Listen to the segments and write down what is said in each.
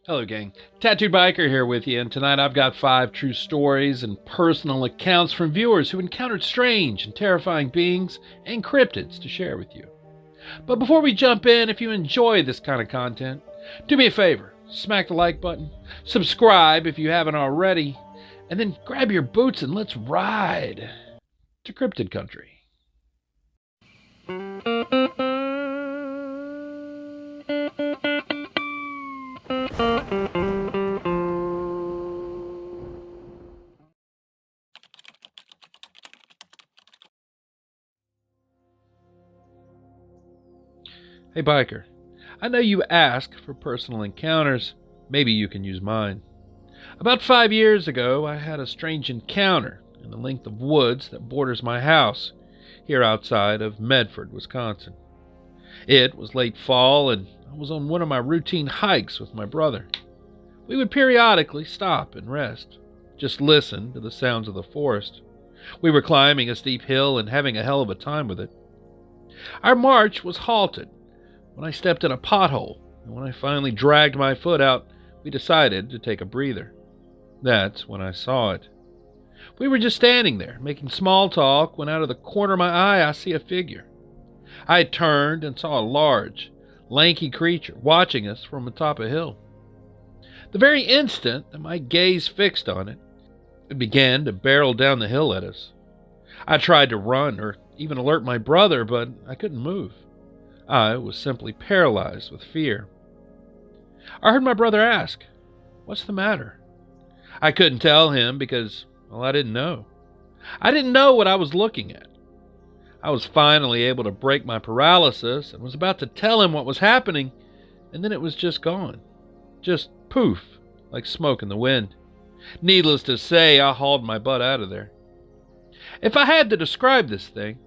Hello gang, Tattooed Biker here with you, and tonight I've got 5 true stories and personal accounts from viewers who encountered strange and terrifying beings and cryptids to share with you. But before we jump in, if you enjoy this kind of content, do me a favor, smack the like button, subscribe if you haven't already, and then grab your boots and let's ride to Cryptid Country. Hey biker, I know you ask for personal encounters. Maybe you can use mine. About 5 years ago, I had a strange encounter in the length of woods that borders my house, here outside of Medford, Wisconsin. It was late fall, and I was on one of my routine hikes with my brother. We would periodically stop and rest, just listen to the sounds of the forest. We were climbing a steep hill and having a hell of a time with it. Our march was halted when I stepped in a pothole, and when I finally dragged my foot out, we decided to take a breather. That's when I saw it. We were just standing there, making small talk, when out of the corner of my eye I see a figure. I had turned and saw a large, lanky creature watching us from atop a hill. The very instant that my gaze fixed on it, it began to barrel down the hill at us. I tried to run or even alert my brother, but I couldn't move. I was simply paralyzed with fear. I heard my brother ask, "What's the matter?" I couldn't tell him because, well, I didn't know. I didn't know what I was looking at. I was finally able to break my paralysis and was about to tell him what was happening, and then it was just gone. Just poof, like smoke in the wind. Needless to say, I hauled my butt out of there. If I had to describe this thing,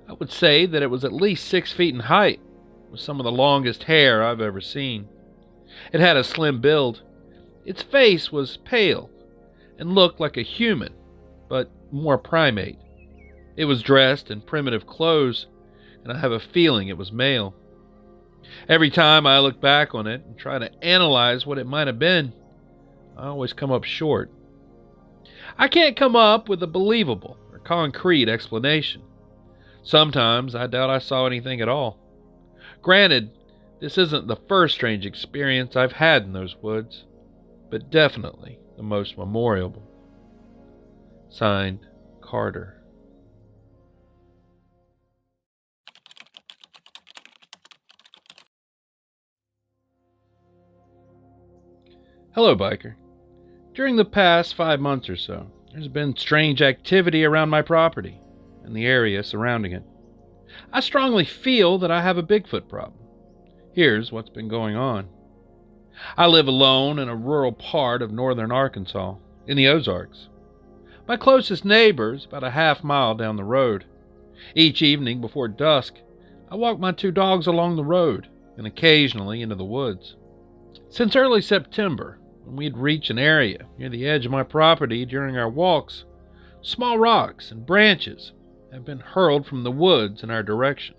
I would say that it was at least 6 feet in height, with some of the longest hair I've ever seen. It had a slim build. Its face was pale and looked like a human, but more primate. It was dressed in primitive clothes, and I have a feeling it was male. Every time I look back on it and try to analyze what it might have been, I always come up short. I can't come up with a believable or concrete explanation. Sometimes I doubt I saw anything at all. Granted, this isn't the first strange experience I've had in those woods, but definitely the most memorable. Signed, Carter. Hello, biker. During the past 5 months or so, there's been strange activity around my property and the area surrounding it. I strongly feel that I have a Bigfoot problem. Here's what's been going on. I live alone in a rural part of northern Arkansas, in the Ozarks. My closest neighbor is about a half-mile down the road. Each evening before dusk, I walk my 2 dogs along the road and occasionally into the woods. Since early September, when we'd reach an area near the edge of my property during our walks, small rocks and branches have been hurled from the woods in our direction.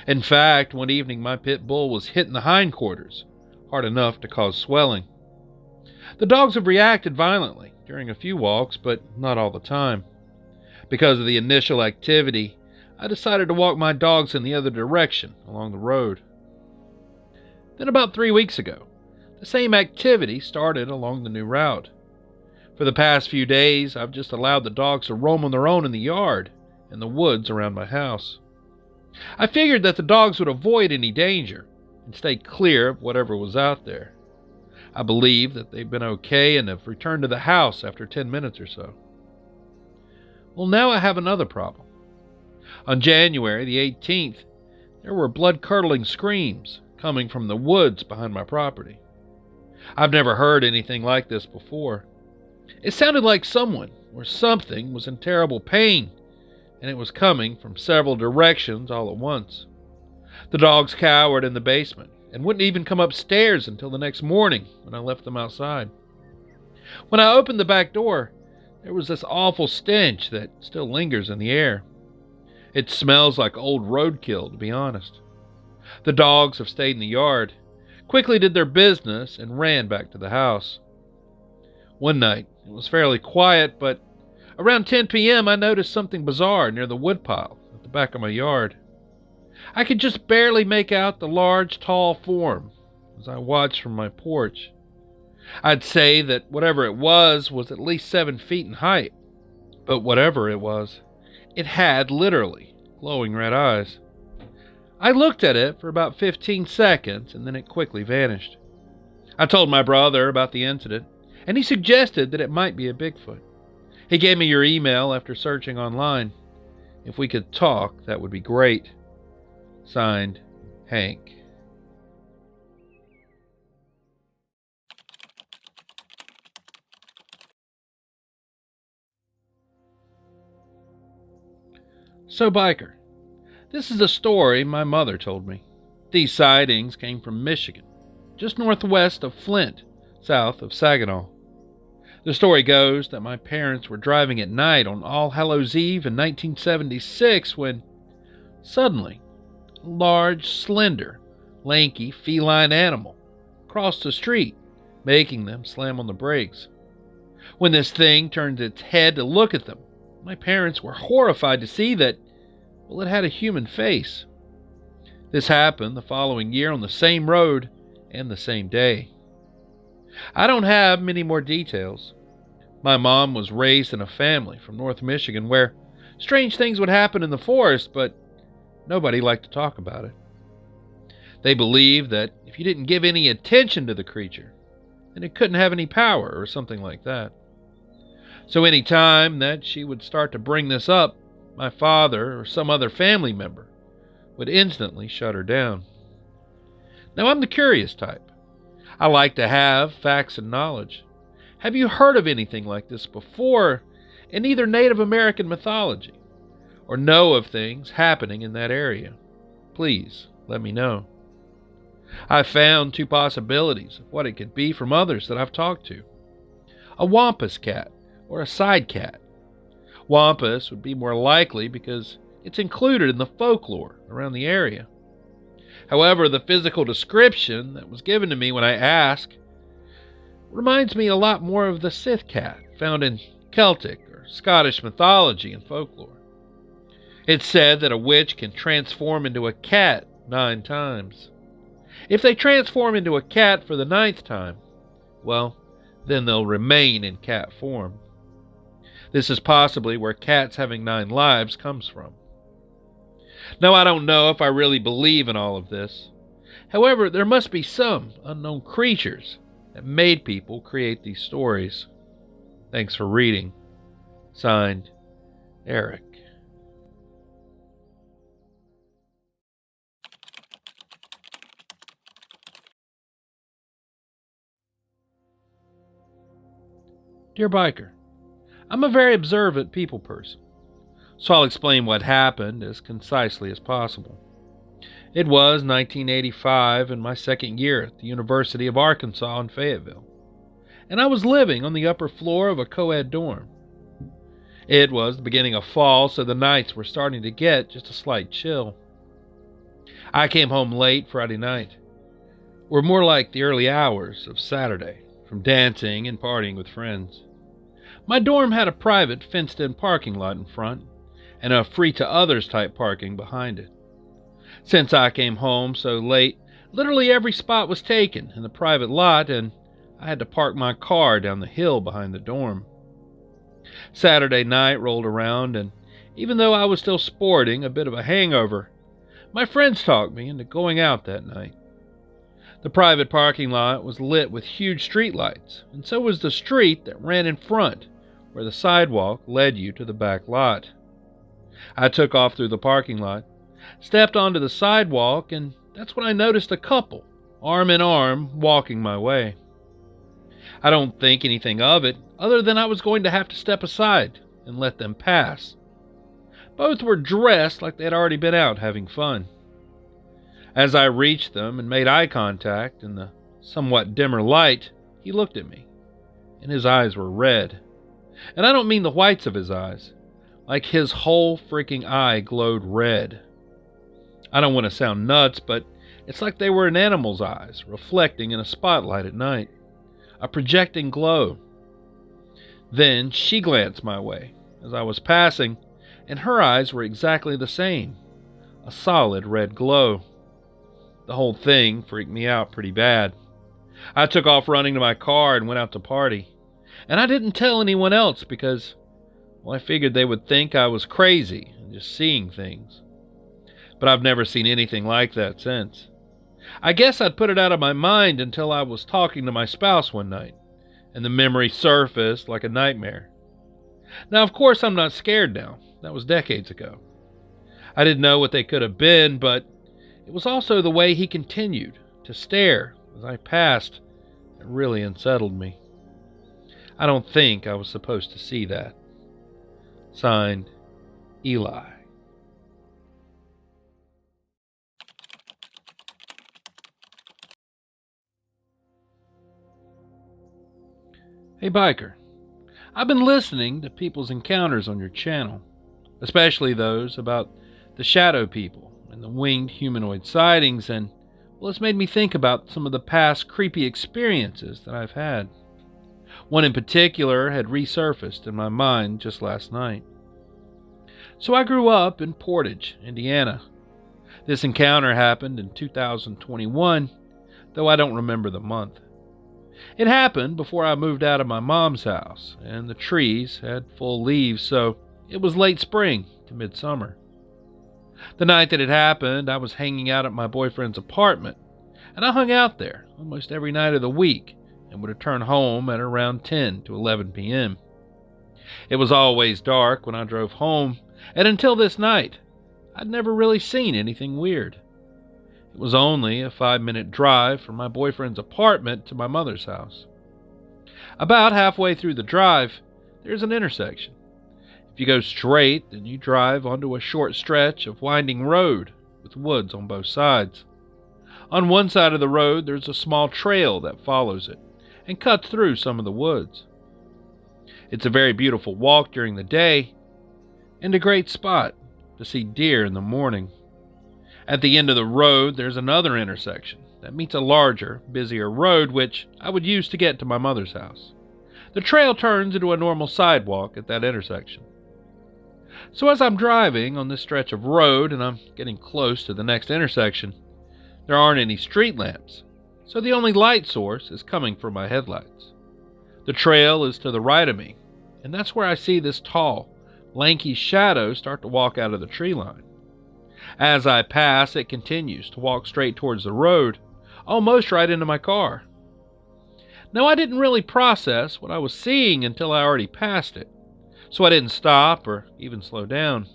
In fact, one evening my pit bull was hit in the hindquarters, hard enough to cause swelling. The dogs have reacted violently during a few walks, but not all the time. Because of the initial activity, I decided to walk my dogs in the other direction along the road. Then about 3 weeks ago, the same activity started along the new route. For the past few days, I've just allowed the dogs to roam on their own in the yard and the woods around my house. I figured that the dogs would avoid any danger and stay clear of whatever was out there. I believe that they've been okay and have returned to the house after 10 minutes or so. Well, now I have another problem. On January the 18th, there were blood-curdling screams coming from the woods behind my property. I've never heard anything like this before. It sounded like someone or something was in terrible pain, and it was coming from several directions all at once. The dogs cowered in the basement and wouldn't even come upstairs until the next morning when I left them outside. When I opened the back door, there was this awful stench that still lingers in the air. It smells like old roadkill, to be honest. The dogs have stayed in the yard, quickly did their business, and ran back to the house. One night, it was fairly quiet, but around 10 p.m. I noticed something bizarre near the woodpile at the back of my yard. I could just barely make out the large, tall form as I watched from my porch. I'd say that whatever it was at least 7 feet in height. But whatever it was, it had literally glowing red eyes. I looked at it for about 15 seconds, and then it quickly vanished. I told my brother about the incident, and he suggested that it might be a Bigfoot. He gave me your email after searching online. If we could talk, that would be great. Signed, Hank. So, biker, this is a story my mother told me. These sightings came from Michigan, just northwest of Flint, south of Saginaw. The story goes that my parents were driving at night on All Hallows Eve in 1976 when, suddenly, a large, slender, lanky feline animal crossed the street, making them slam on the brakes. When this thing turned its head to look at them, my parents were horrified to see that, well, it had a human face. This happened the following year on the same road and the same day. I don't have many more details. My mom was raised in a family from North Michigan where strange things would happen in the forest, but nobody liked to talk about it. They believed that if you didn't give any attention to the creature, then it couldn't have any power or something like that. So any time that she would start to bring this up, my father or some other family member would instantly shut her down. Now, I'm the curious type. I like to have facts and knowledge. Have you heard of anything like this before in either Native American mythology, or know of things happening in that area? Please let me know. I've found 2 possibilities of what it could be from others that I've talked to. A wampus cat or a side cat. Wampus would be more likely because it's included in the folklore around the area. However, the physical description that was given to me when I asked reminds me a lot more of the Sith cat found in Celtic or Scottish mythology and folklore. It's said that a witch can transform into a cat 9 times. If they transform into a cat for the 9th time, well, then they'll remain in cat form. This is possibly where cats having 9 lives comes from. Now, I don't know if I really believe in all of this. However, there must be some unknown creatures that made people create these stories. Thanks for reading. Signed, Eric. Dear Biker, I'm a very observant people person, so I'll explain what happened as concisely as possible. It was 1985 and my second year at the University of Arkansas in Fayetteville, and I was living on the upper floor of a co-ed dorm. It was the beginning of fall, so the nights were starting to get just a slight chill. I came home late Friday night, or more like the early hours of Saturday, from dancing and partying with friends. My dorm had a private fenced-in parking lot in front, and a free-to-others type parking behind it. Since I came home so late, literally every spot was taken in the private lot, and I had to park my car down the hill behind the dorm. Saturday night rolled around, and even though I was still sporting a bit of a hangover, my friends talked me into going out that night. The private parking lot was lit with huge streetlights, and so was the street that ran in front, where the sidewalk led you to the back lot. I took off through the parking lot, stepped onto the sidewalk, and that's when I noticed a couple, arm in arm, walking my way. I don't think anything of it, other than I was going to have to step aside and let them pass. Both were dressed like they had already been out having fun. As I reached them and made eye contact in the somewhat dimmer light, he looked at me, and his eyes were red. And I don't mean the whites of his eyes. Like his whole freaking eye glowed red. I don't want to sound nuts, but It's like they were an animal's eyes, reflecting in a spotlight at night. A projecting glow. Then she glanced my way as I was passing, and her eyes were exactly the same. A solid red glow. The whole thing freaked me out pretty bad. I took off running to my car and went out to party. And I didn't tell anyone else because, well, I figured they would think I was crazy and just seeing things. But I've never seen anything like that since. I guess I'd put it out of my mind until I was talking to my spouse one night, and the memory surfaced like a nightmare. Now, of course, I'm not scared now. That was decades ago. I didn't know what they could have been, but it was also the way he continued to stare as I passed that really unsettled me. I don't think I was supposed to see that. Signed, Eli. Hey Biker, I've been listening to people's encounters on your channel, especially those about the shadow people and the winged humanoid sightings, and well, it's made me think about some of the past creepy experiences that I've had. One in particular had resurfaced in my mind just last night. So I grew up in Portage, Indiana. This encounter happened in 2021, though I don't remember the month. It happened before I moved out of my mom's house, and the trees had full leaves, so it was late spring to midsummer. The night that it happened, I was hanging out at my boyfriend's apartment, and I hung out there almost every night of the week and would return home at around 10 to 11 p.m. It was always dark when I drove home, and until this night, I'd never really seen anything weird. It was only a 5-minute drive from my boyfriend's apartment to my mother's house. About halfway through the drive, there's an intersection. If you go straight, then you drive onto a short stretch of winding road with woods on both sides. On one side of the road, there's a small trail that follows it and cuts through some of the woods. It's a very beautiful walk during the day and a great spot to see deer in the morning. At the end of the road, there's another intersection that meets a larger, busier road, which I would use to get to my mother's house. The trail turns into a normal sidewalk at that intersection. So as I'm driving on this stretch of road and I'm getting close to the next intersection, there aren't any street lamps, so the only light source is coming from my headlights. The trail is to the right of me, and that's where I see this tall, lanky shadow start to walk out of the tree line. As I pass, it continues to walk straight towards the road, almost right into my car. Now, I didn't really process what I was seeing until I already passed it, so I didn't stop or even slow down.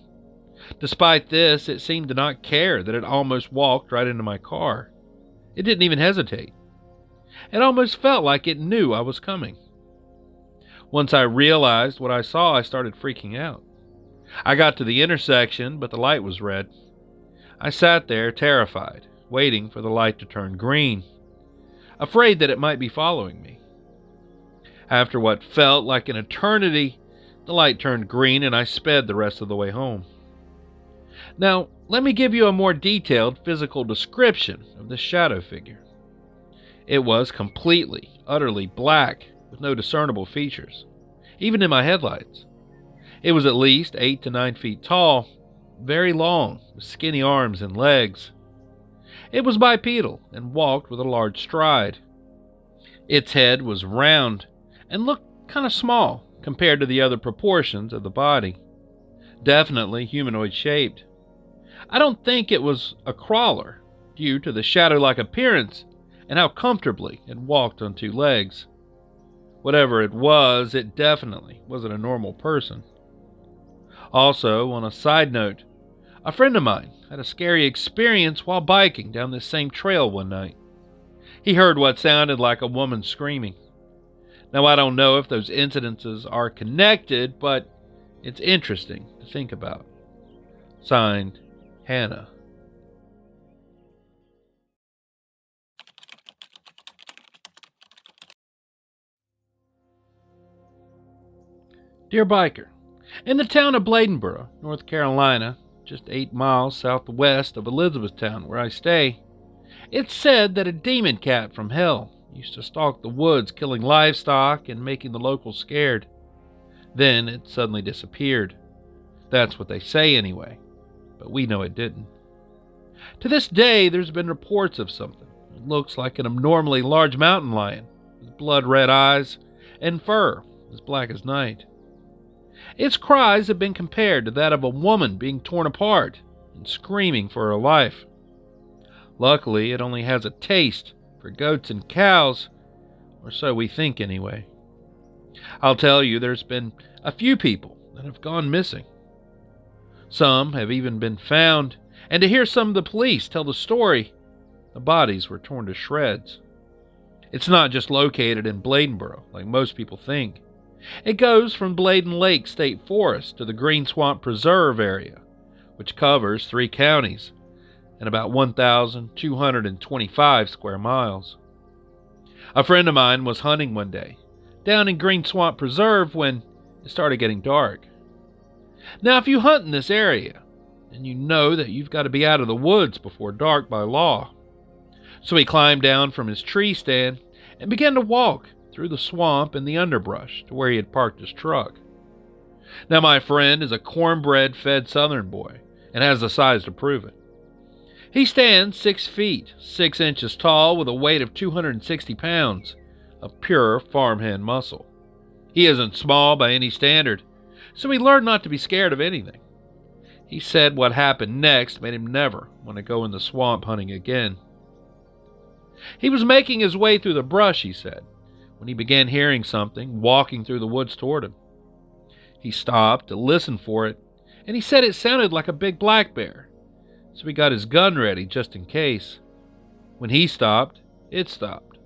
Despite this, it seemed to not care that it almost walked right into my car. It didn't even hesitate. It almost felt like it knew I was coming. Once I realized what I saw, I started freaking out. I got to the intersection, but the light was red. I sat there, terrified, waiting for the light to turn green, afraid that it might be following me. After what felt like an eternity, the light turned green and I sped the rest of the way home. Now, let me give you a more detailed physical description of this shadow figure. It was completely, utterly black, with no discernible features, even in my headlights. It was at least 8 to 9 feet tall, very long, with skinny arms and legs. It was bipedal and walked with a large stride. Its head was round and looked kind of small compared to the other proportions of the body. Definitely humanoid shaped. I don't think it was a crawler due to the shadow-like appearance and how comfortably it walked on 2 legs. Whatever it was, it definitely wasn't a normal person. Also, on a side note, a friend of mine had a scary experience while biking down this same trail one night. He heard what sounded like a woman screaming. Now, I don't know if those incidences are connected, but it's interesting to think about. Signed, Hannah. Dear Biker, in the town of Bladenboro, North Carolina, just 8 miles southwest of Elizabethtown, where I stay, It's said that a demon cat from hell used to stalk the woods, killing livestock and making the locals scared. Then it suddenly disappeared. That's what they say anyway, but we know it didn't. To this day, there's been reports of something. It looks like an abnormally large mountain lion, with blood-red eyes and fur as black as night. Its cries have been compared to that of a woman being torn apart and screaming for her life. Luckily, it only has a taste for goats and cows, or so we think anyway. I'll tell you, there's been a few people that have gone missing. Some have even been found, and to hear some of the police tell the story, the bodies were torn to shreds. It's not just located in Bladenboro, like most people think. It goes from Bladen Lake State Forest to the Green Swamp Preserve area, which covers 3 counties and about 1,225 square miles. A friend of mine was hunting one day down in Green Swamp Preserve when it started getting dark. Now, if you hunt in this area, then you know that you've got to be out of the woods before dark by law. So he climbed down from his tree stand and began to walk through the swamp and the underbrush to where he had parked his truck. Now, my friend is a cornbread-fed Southern boy and has the size to prove it. He stands 6 feet, 6 inches tall with a weight of 260 pounds of pure farmhand muscle. He isn't small by any standard, so he learned not to be scared of anything. He said what happened next made him never want to go in the swamp hunting again. He was making his way through the brush, he said, when he began hearing something walking through the woods toward him. He stopped to listen for it, and he said it sounded like a big black bear. So he got his gun ready just in case. When he stopped, it stopped.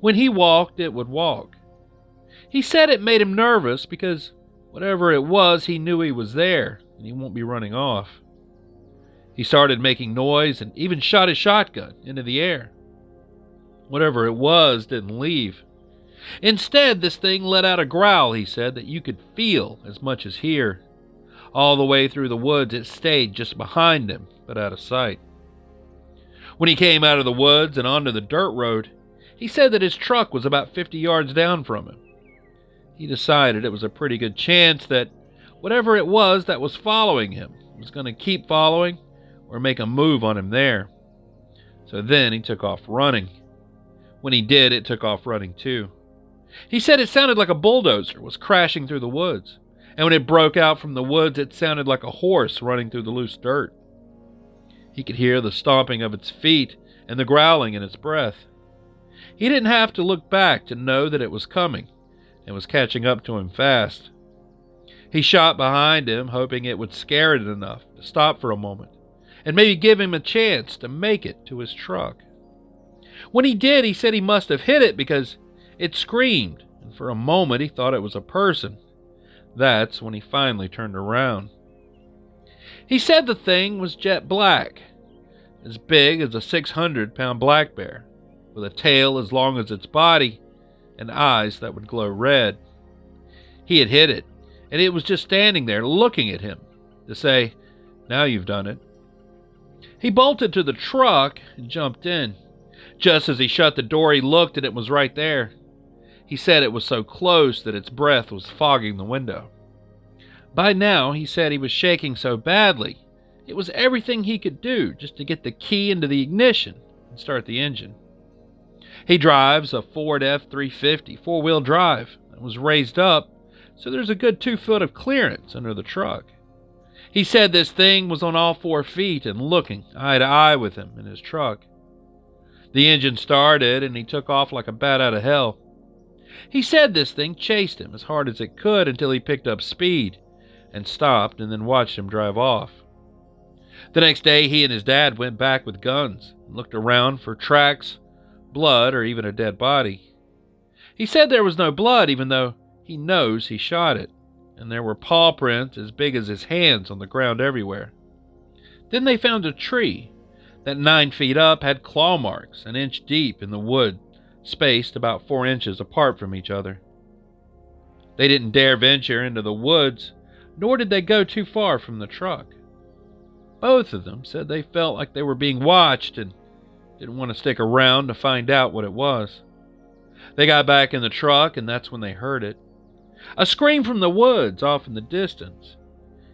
When he walked, it would walk. He said it made him nervous because whatever it was, he knew he was there and he won't be running off. He started making noise and even shot his shotgun into the air. Whatever it was didn't leave. Instead, this thing let out a growl, he said, that you could feel as much as hear. All the way through the woods, it stayed just behind him, but out of sight. When he came out of the woods and onto the dirt road, he said that his truck was about 50 yards down from him. He decided it was a pretty good chance that whatever it was that was following him was going to keep following or make a move on him there. So then he took off running. When he did, it took off running too. He said it sounded like a bulldozer was crashing through the woods. And when it broke out from the woods, it sounded like a horse running through the loose dirt. He could hear the stomping of its feet and the growling in its breath. He didn't have to look back to know that it was coming and was catching up to him fast. He shot behind him, hoping it would scare it enough to stop for a moment and maybe give him a chance to make it to his truck. When he did, he said he must have hit it because it screamed, and for a moment he thought it was a person. That's when he finally turned around. He said the thing was jet black, as big as a 600-pound black bear, with a tail as long as its body and eyes that would glow red. He had hit it, and it was just standing there looking at him to say, "Now you've done it." He bolted to the truck and jumped in. Just as he shut the door, he looked and it was right there. He said it was so close that its breath was fogging the window. By now, he said he was shaking so badly, it was everything he could do just to get the key into the ignition and start the engine. He drives a Ford F-350 four-wheel drive that was raised up, so there's a good 2 foot of clearance under the truck. He said this thing was on all 4 feet and looking eye to eye with him in his truck. The engine started and he took off like a bat out of hell. He said this thing chased him as hard as it could until he picked up speed and stopped and then watched him drive off. The next day, he and his dad went back with guns and looked around for tracks, blood, or even a dead body. He said there was no blood even though he knows he shot it, and there were paw prints as big as his hands on the ground everywhere. Then they found a tree that 9 feet up had claw marks an inch deep in the wood, spaced about 4 inches apart from each other. They didn't dare venture into the woods, nor did they go too far from the truck. Both of them said they felt like they were being watched and didn't want to stick around to find out what it was. They got back in the truck, and that's when they heard it. A scream from the woods off in the distance.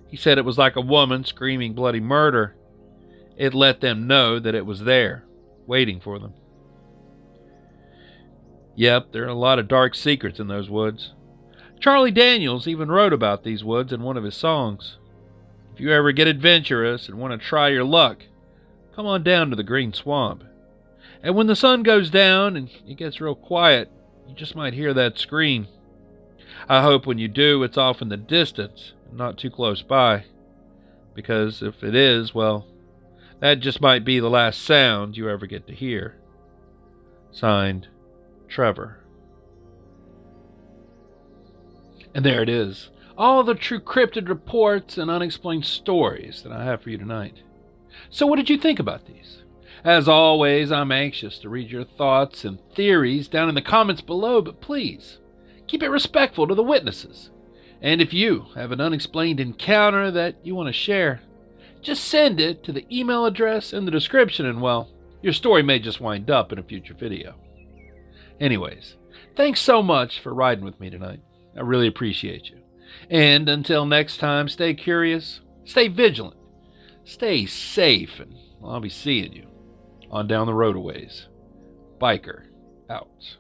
He said it was like a woman screaming bloody murder. It let them know that it was there, waiting for them. Yep, there are a lot of dark secrets in those woods. Charlie Daniels even wrote about these woods in one of his songs. If you ever get adventurous and want to try your luck, come on down to the Green Swamp. And when the sun goes down and it gets real quiet, you just might hear that scream. I hope when you do, it's off in the distance and not too close by. Because if it is, well, that just might be the last sound you ever get to hear. Signed, Trevor. And there it is. All the true cryptid reports and unexplained stories that I have for you tonight. So what did you think about these? As always, I'm anxious to read your thoughts and theories down in the comments below, but please, keep it respectful to the witnesses. And if you have an unexplained encounter that you want to share, just send it to the email address in the description and, well, your story may just wind up in a future video. Anyways, thanks so much for riding with me tonight. I really appreciate you. And until next time, stay curious, stay vigilant, stay safe, and I'll be seeing you on down the road a ways. Biker out.